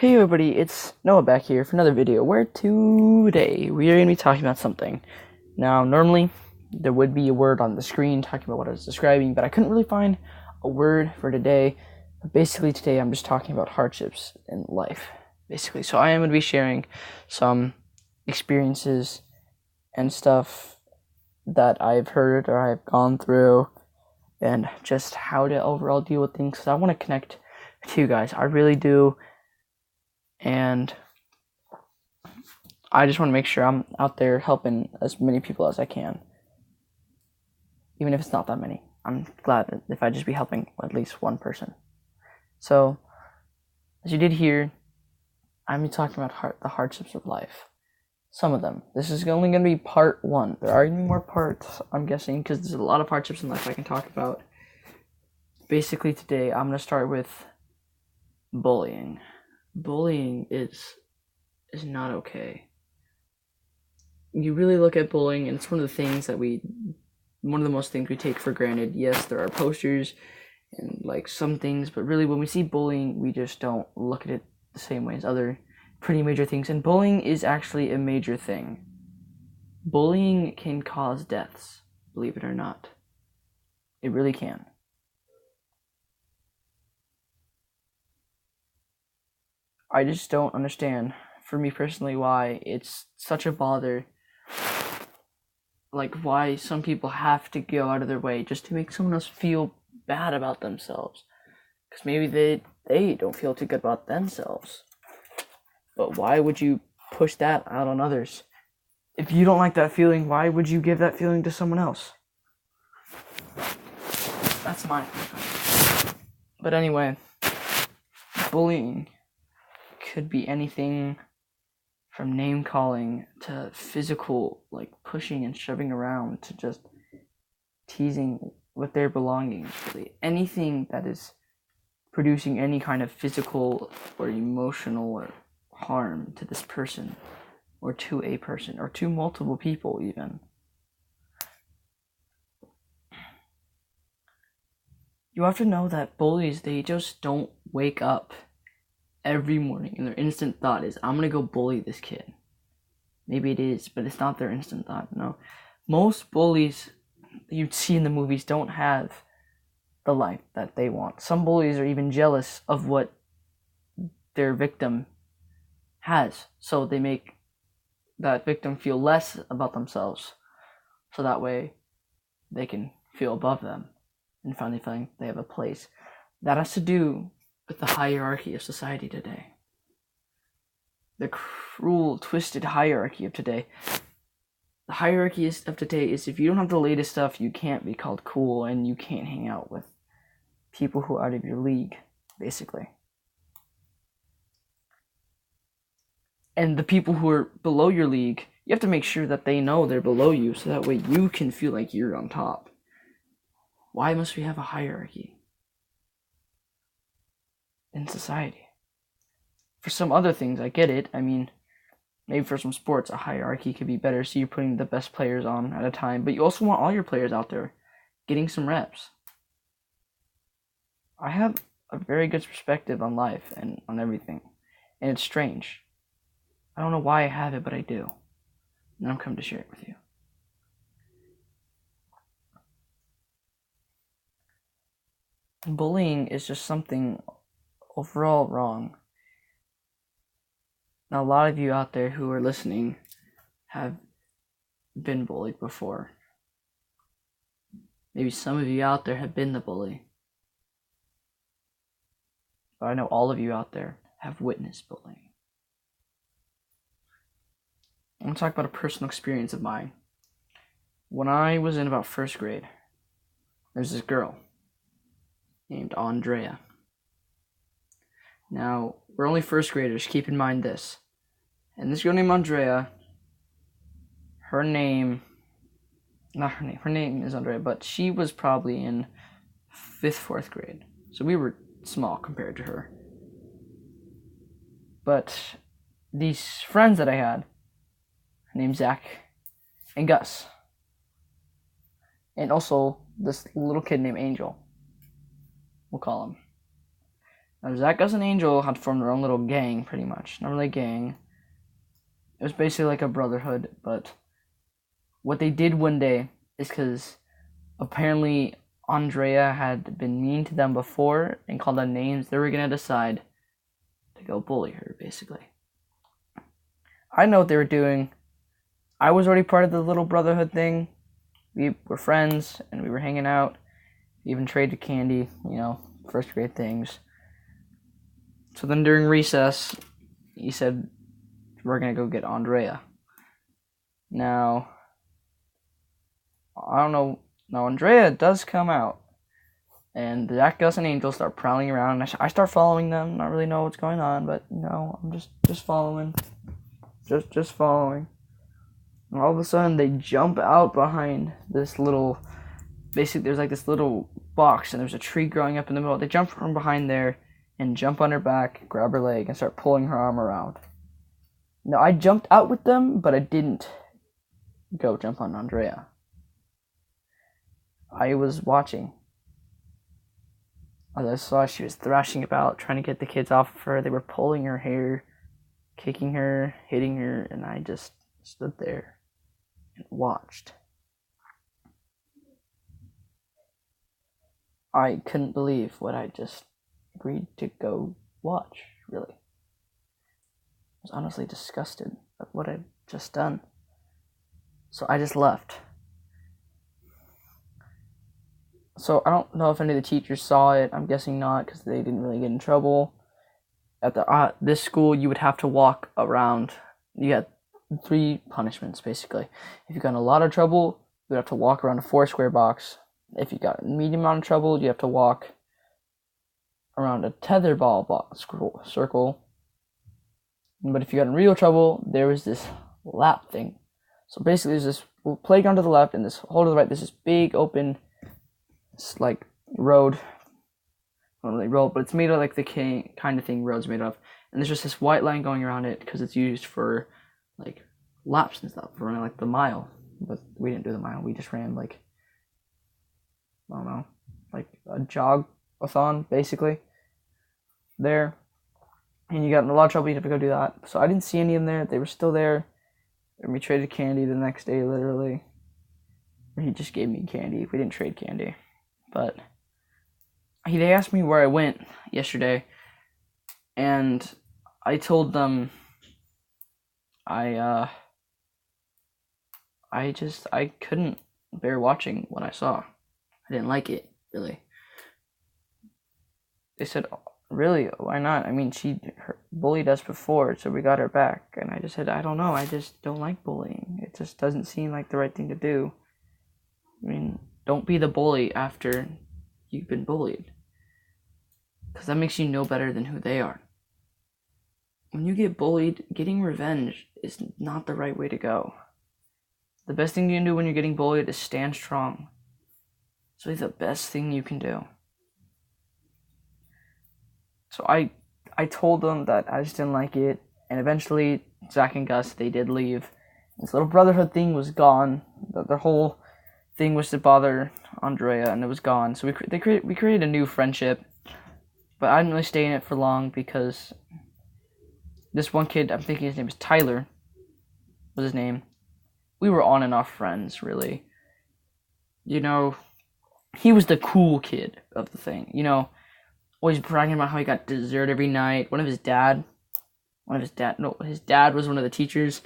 Hey everybody, it's Noah back here for another video where today we are going to be talking about something. Now, normally there would be a word on the screen talking about what I was describing, but I couldn't really find a word for today. But basically today I'm just talking about hardships in life, basically. So I am going to be sharing some experiences and stuff that I've heard or I've gone through and just how to overall deal with things, because I want to connect to you guys. I really do. And I just want to make sure I'm out there helping as many people as I can. Even if it's not that many. I'm glad if I just be helping at least one person. So, as you did hear, I'm talking about the hardships of life. Some of them. This is only going to be part one. There are going to be more parts, I'm guessing, because there's a lot of hardships in life I can talk about. Basically today, I'm going to start with bullying. Bullying is not okay. You really look at bullying, and it's one of the most things we take for granted. Yes, there are posters and like some things, but really when we see bullying, we just don't look at it the same way as other pretty major things. And bullying is actually a major thing. Bullying can cause deaths, believe it or not. It really can. I just don't understand, for me personally, why it's such a bother. Like, why some people have to go out of their way just to make someone else feel bad about themselves. Because maybe they don't feel too good about themselves. But why would you push that out on others? If you don't like that feeling, why would you give that feeling to someone else? That's my opinion. But anyway, bullying could be anything from name calling to physical, like pushing and shoving around, to just teasing with their belongings. Really, anything that is producing any kind of physical or emotional or harm to this person, or to a person, or to multiple people even. You have to know that bullies, they just don't wake up every morning and their instant thought is, I'm gonna go bully this kid. Maybe it is, but it's not their instant thought. No, most bullies you'd see in the movies don't have the life that they want. Some bullies are even jealous of what their victim has, so they make that victim feel less about themselves, so that way they can feel above them and finally feeling they have a place. That has to do with the hierarchy of society today. The cruel, twisted hierarchy of today. The hierarchy of today is, if you don't have the latest stuff, you can't be called cool, and you can't hang out with people who are out of your league, basically. And the people who are below your league, you have to make sure that they know they're below you, so that way you can feel like you're on top. Why must we have a hierarchy in society? For some other things, I get it. I mean, maybe for some sports, a hierarchy could be better, so you're putting the best players on at a time, but you also want all your players out there getting some reps. I have a very good perspective on life and on everything, and it's strange. I don't know why I have it, but I do, and I'm coming to share it with you. Bullying is just something overall wrong. Now, a lot of you out there who are listening have been bullied before. Maybe some of you out there have been the bully. But I know all of you out there have witnessed bullying. I'm going to talk about a personal experience of mine. When I was in about first grade, there's this girl named Andrea. Now, we're only first graders, keep in mind this. And this girl named Andrea, her name is Andrea, but she was probably in 5th, 4th grade. So we were small compared to her. But these friends that I had, named Zach and Gus, and also this little kid named Angel, we'll call him. Zach, Gus, and Angel had formed their own little gang, pretty much. Not really a gang. It was basically like a brotherhood, but what they did one day is because apparently Andrea had been mean to them before and called them names, they were going to decide to go bully her, basically. I know what they were doing. I was already part of the little brotherhood thing. We were friends, and we were hanging out. We even traded candy, first grade things. So then during recess, he said, we're going to go get Andrea. Now, I don't know. Now, Andrea does come out. And Zach, Gus, and Angel start prowling around. And I start following them. Not really know what's going on, but, I'm just following. Just following. And all of a sudden, they jump out behind this little... Basically, there's like this little box, and there's a tree growing up in the middle. They jump from behind there and jump on her back, grab her leg, and start pulling her arm around. Now, I jumped out with them, but I didn't go jump on Andrea. I was watching. As I saw, she was thrashing about, trying to get the kids off of her. They were pulling her hair, kicking her, hitting her, and I just stood there and watched. I couldn't believe what I just agreed to go watch, really. I was honestly disgusted at what I'd just done. So I just left. So I don't know if any of the teachers saw it. I'm guessing not, because they didn't really get in trouble. At this school, you would have to walk around. You had 3 punishments, basically. If you got in a lot of trouble, you would have to walk around a 4-square box. If you got a medium amount of trouble, you have to walk around a tetherball circle. But if you got in real trouble, there was this lap thing. So basically, there's this playground to the left and this hole to the right. There's this big open, road. Not really road, but it's made of like the kind of thing roads made of. And there's just this white line going around it because it's used for like laps and stuff, for running like the mile. But we didn't do the mile. We just ran like, I don't know, like a jog-a-thon, basically, there. And you got in a lot of trouble, you have to go do that. So I didn't see any of them there. They were still there. And we traded candy the next day, literally. He just gave me candy. We didn't trade candy. But they asked me where I went yesterday. And I told them I couldn't bear watching what I saw. I didn't like it, really. They said, really? Why not? I mean, she bullied us before, so we got her back. And I just said, I don't know. I just don't like bullying. It just doesn't seem like the right thing to do. I mean, don't be the bully after you've been bullied. Because that makes you know better than who they are. When you get bullied, getting revenge is not the right way to go. The best thing you can do when you're getting bullied is stand strong. It's really the best thing you can do. So I told them that I just didn't like it, and eventually Zach and Gus, they did leave. This little brotherhood thing was gone. Their whole thing was to bother Andrea, and it was gone. So we created a new friendship, but I didn't really stay in it for long because this one kid, I'm thinking his name is Tyler, was his name. We were on and off friends, really. He was the cool kid of the thing, always bragging about how he got dessert every night. His dad was one of the teachers.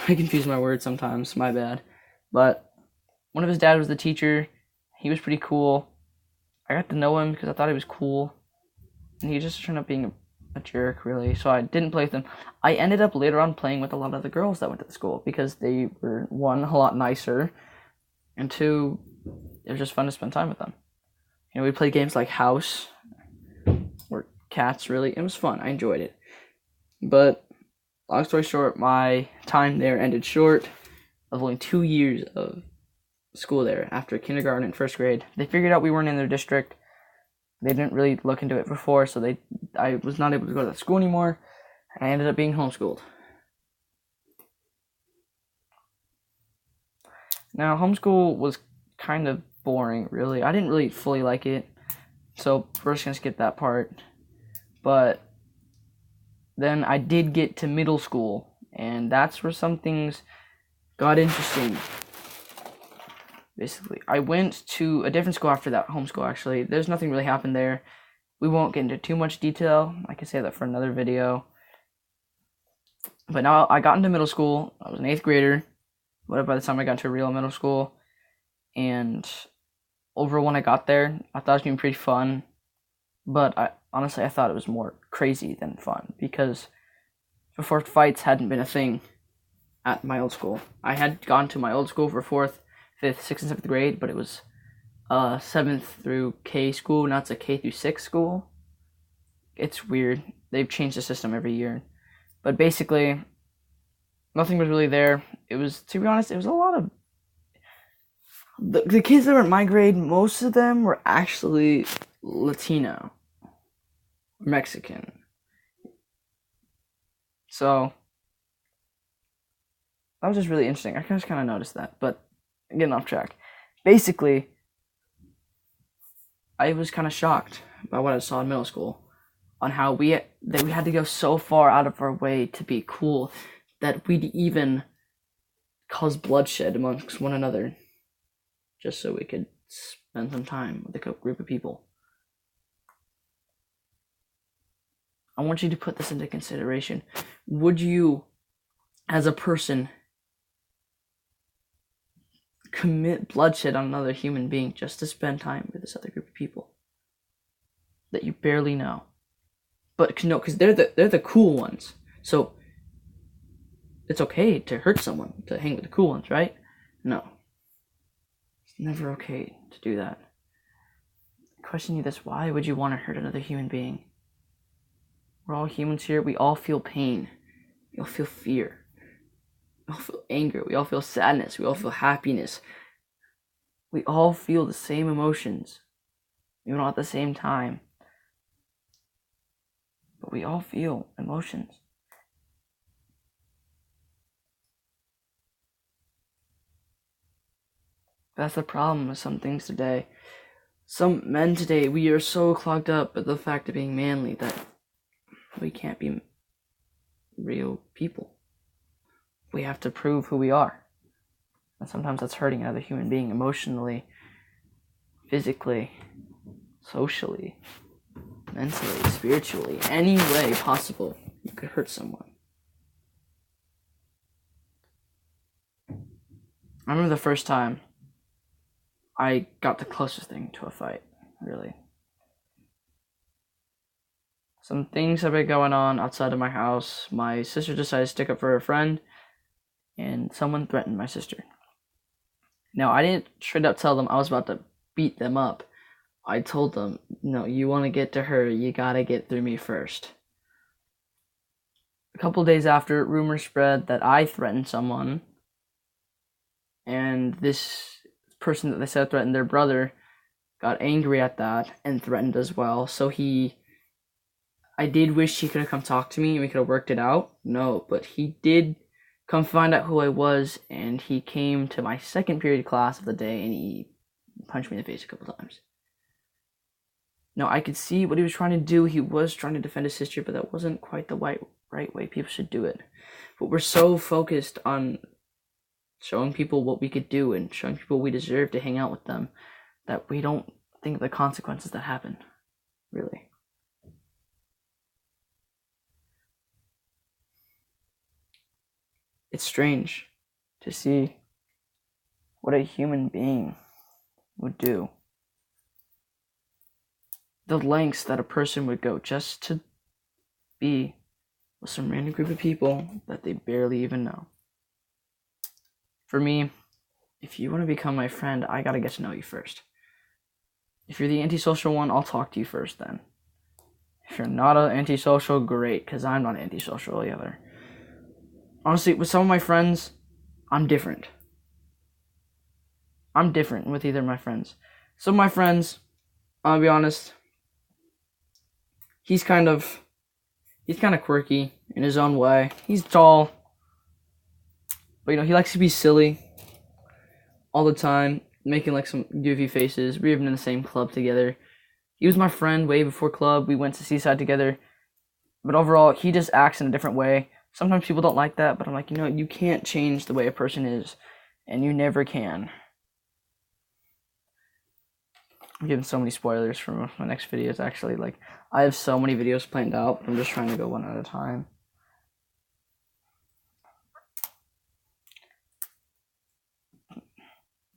I confuse my words sometimes, my bad. But one of his dad was the teacher. He was pretty cool. I got to know him because I thought he was cool. And he just turned up being a jerk, really. So I didn't play with him. I ended up later on playing with a lot of the girls that went to the school because they were, 1, a lot nicer, and 2, it was just fun to spend time with them. We played games like House or Cats, really. It was fun. I enjoyed it. But long story short, my time there ended short of only 2 years of school there. After kindergarten and first grade, they figured out we weren't in their district. They didn't really look into it before, so I was not able to go to that school anymore, and I ended up being homeschooled. Now, homeschool was kind of boring, really. I didn't really fully like it, so we're just gonna skip that part. But then I did get to middle school, and that's where some things got interesting. Basically, I went to a different school after that, homeschool actually. There's nothing really happened there. We won't get into too much detail. I can say that for another video. But now I got into middle school. I was an 8th grader. But by the time I got to real middle school, and overall when I got there, I thought it was going to be pretty fun. But honestly, I thought it was more crazy than fun, because before, fights hadn't been a thing at my old school. I had gone to my old school for 4th, 5th, 6th, and 7th grade, but it was 7th through K school. Now it's a K through 6 school. It's weird. They've changed the system every year. But basically, nothing was really there. It was, to be honest, it was a lot of... The kids that were in my grade, most of them were actually Latino, Mexican. So, that was just really interesting. I just kind of noticed that, but getting off track. Basically, I was kind of shocked by what I saw in middle school, on how we had to go so far out of our way to be cool that we'd even cause bloodshed amongst one another just so we could spend some time with a group of people. I want you to put this into consideration. Would you, as a person, commit bloodshed on another human being just to spend time with this other group of people that you barely know? But no, because they're the cool ones. So it's okay to hurt someone, to hang with the cool ones, right? No. It's never okay to do that. I question you this: why would you want to hurt another human being? We're all humans here. We all feel pain. We all feel fear. We all feel anger. We all feel sadness. We all feel happiness. We all feel the same emotions, even not at the same time. But we all feel emotions. That's the problem with some things today. Some men today, we are so clogged up with the fact of being manly that we can't be real people. We have to prove who we are. And sometimes that's hurting another human being emotionally, physically, socially, mentally, spiritually, any way possible. You could hurt someone. I remember the first time I got the closest thing to a fight, really. Some things have been going on outside of my house. My sister decided to stick up for her friend, and someone threatened my sister. Now, I didn't straight up tell them I was about to beat them up. I told them, no, you want to get to her, you gotta get through me first. A couple days after, rumors spread that I threatened someone, and this person that they said threatened their brother got angry at that and threatened as well. So I did wish he could have come talk to me and we could have worked it out. No, but he did come find out who I was, and he came to my second period class of the day and he punched me in the face a couple times. Now, I could see what he was trying to do. He was trying to defend his sister, but that wasn't quite the right way people should do it. But we're so focused on showing people what we could do and showing people we deserve to hang out with them that we don't think of the consequences that happen, really. It's strange to see what a human being would do. The lengths that a person would go just to be with some random group of people that they barely even know. For me, if you want to become my friend, I gotta get to know you first. If you're the antisocial one, I'll talk to you first then. If you're not an antisocial, great, because I'm not antisocial either. Honestly, with some of my friends, I'm different. I'm different with either of my friends. Some of my friends, I'll be honest, he's kind of quirky in his own way. He's tall, but he likes to be silly all the time, making like some goofy faces. We've been in the same club together. He was my friend way before club. We went to Seaside together. But overall, he just acts in a different way. Sometimes people don't like that, but I'm like, you can't change the way a person is, and you never can. I'm giving so many spoilers for my next videos, actually. Like, I have so many videos planned out, but I'm just trying to go one at a time.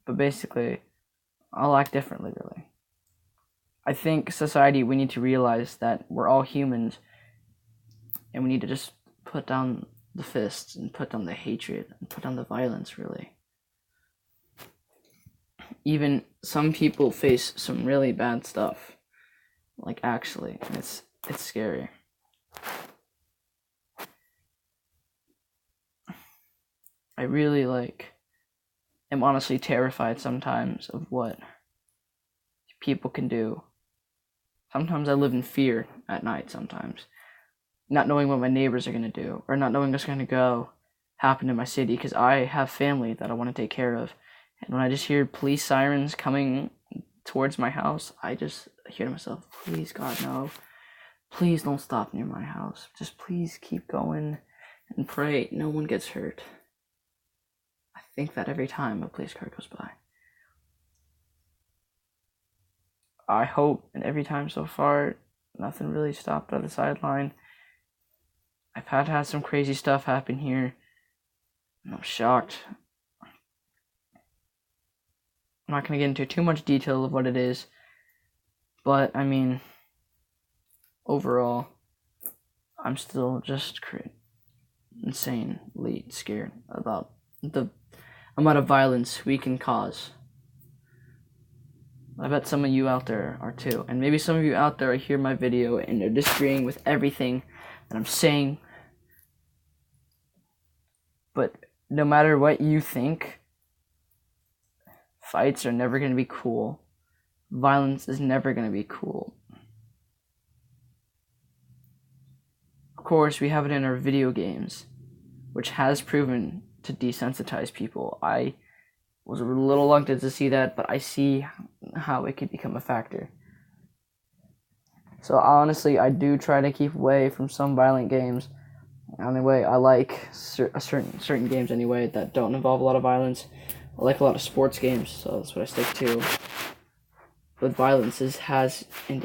But basically, I'll act differently, really. I think society, we need to realize that we're all humans, and we need to just put down the fists and put down the hatred and put down the violence, really. Even some people face some really bad stuff, like, actually, and it's scary. I really, am honestly terrified sometimes of what people can do. Sometimes I live in fear at night, sometimes, not knowing what my neighbors are going to do, or not knowing what's going to happen in my city, because I have family that I want to take care of. And when I just hear police sirens coming towards my house, I just hear to myself, please, God, no. Please don't stop near my house. Just please keep going and pray no one gets hurt. I think that every time a police car goes by. I hope, and every time so far, nothing really stopped at the sideline. I've had some crazy stuff happen here, and I'm shocked. I'm not going to get into too much detail of what it is, but, I mean, overall, I'm still just insanely scared about the amount of violence we can cause. I bet some of you out there are too, and maybe some of you out there hear my video and they're disagreeing with everything that I'm saying, but no matter what you think, fights are never going to be cool. Violence is never going to be cool. Of course, we have it in our video games, which has proven to desensitize people. I was a little reluctant to see that, but I see how it could become a factor. So honestly, I do try to keep away from some violent games. Anyway, I like certain games anyway that don't involve a lot of violence. I like a lot of sports games, so that's what I stick to. But violence has and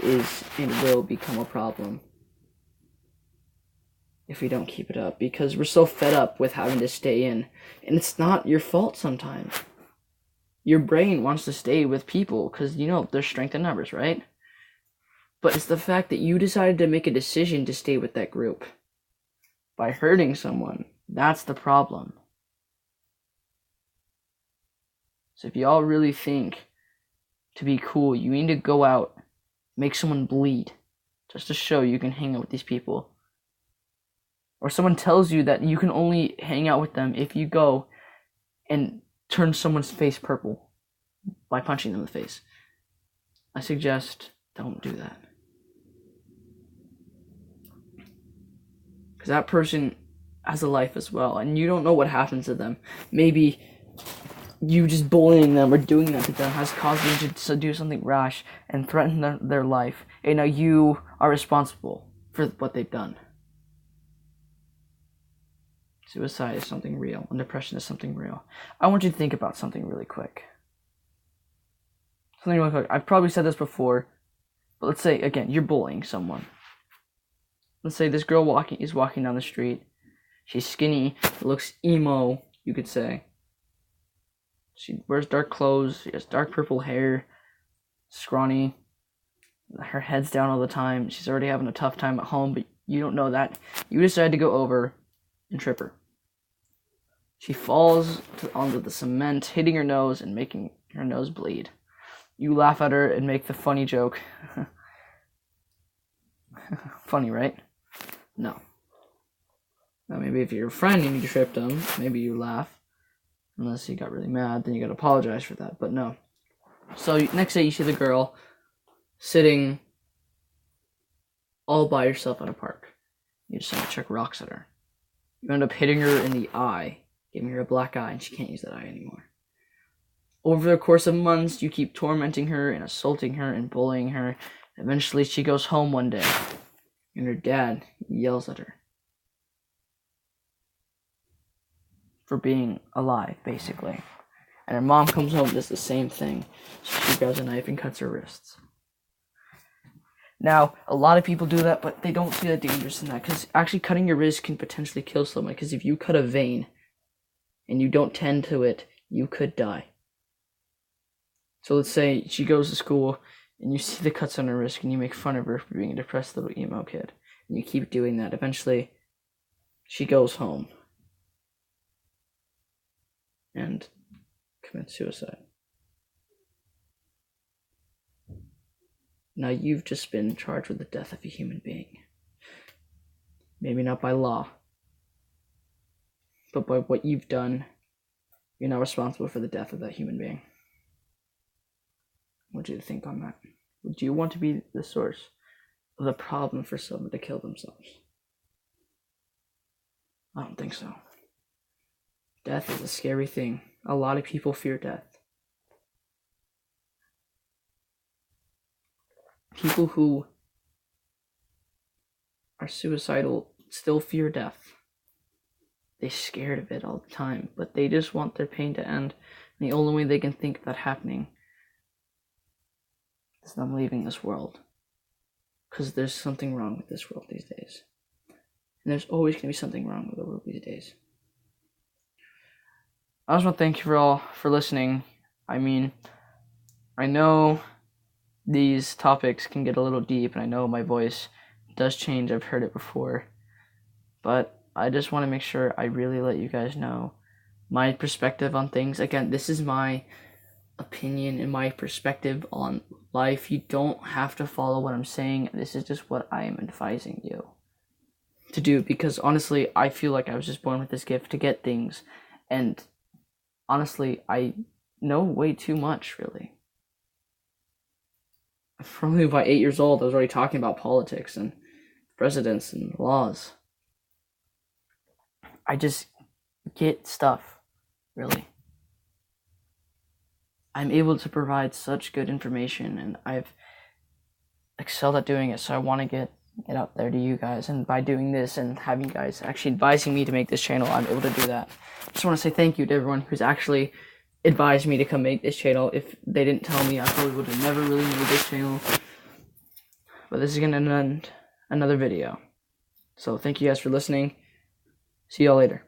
will become a problem if we don't keep it up, because we're so fed up with having to stay in, and it's not your fault sometimes. Your brain wants to stay with people because, there's strength in numbers, right? But it's the fact that you decided to make a decision to stay with that group by hurting someone. That's the problem. So if y'all really think to be cool, you need to go out, make someone bleed, just to show you can hang out with these people. Or someone tells you that you can only hang out with them if you go and turn someone's face purple by punching them in the face. I suggest don't do that. Because that person has a life as well, and you don't know what happens to them. Maybe you just bullying them or doing that to them has caused them to do something rash and threaten their life. And now you are responsible for what they've done. Suicide is something real, and depression is something real. I want you to think about something really quick. I've probably said this before, but let's say, again, you're bullying someone. Let's say this girl is walking down the street. She's skinny, looks emo, you could say. She wears dark clothes, she has dark purple hair, scrawny, her head's down all the time. She's already having a tough time at home, but you don't know that. You decide to go over and trip her. She falls onto the cement, hitting her nose and making her nose bleed. You laugh at her and make the funny joke. Funny, right? No. Now maybe if you're a friend and you tripped them, maybe you laugh. Unless you got really mad, then you gotta apologize for that. But no. So next day you see the girl sitting all by herself at a park. You just want to chuck rocks at her. You end up hitting her in the eye, giving her a black eye, and she can't use that eye anymore. Over the course of months, you keep tormenting her and assaulting her and bullying her. Eventually, she goes home one day. and her dad yells at her for being alive, basically. And her mom comes home and does the same thing. So she grabs a knife and cuts her wrists. Now, a lot of people do that, but they don't see the dangers in that, because actually cutting your wrist can potentially kill someone, because if you cut a vein and you don't tend to it, you could die. So let's say she goes to school and you see the cuts on her wrist and you make fun of her for being a depressed little emo kid, and you keep doing that. Eventually, she goes home and commits suicide. Now you've just been charged with the death of a human being. Maybe not by law, but by what you've done, you're now responsible for the death of that human being. What do you think on that? Would you want to be the source of the problem for someone to kill themselves? I don't think so. Death is a scary thing. A lot of people fear death. People who are suicidal still fear death. They're scared of it all the time, but they just want their pain to end. And the only way they can think of that happening is them leaving this world. Because there's something wrong with this world these days. And there's always going to be something wrong with the world these days. I just want to thank you all for listening. I mean, I know these topics can get a little deep, and I know my voice does change. I've heard it before. But I just want to make sure I really let you guys know my perspective on things. Again, this is my opinion and my perspective on life. You don't have to follow what I'm saying. This is just what I am advising you to do, because honestly, I feel like I was just born with this gift to get things, and honestly, I know way too much, really. Probably by 8 years old, I was already talking about politics and presidents and laws. I just get stuff, really. I'm able to provide such good information, and I've excelled at doing it, so I want to get it out there to you guys. And by doing this and having you guys actually advising me to make this channel, I'm able to do that. I just want to say thank you to everyone who's actually advised me to come make this channel. If they didn't tell me, I probably would have never really made this channel. But this is going to end another video. So thank you guys for listening. See y'all later.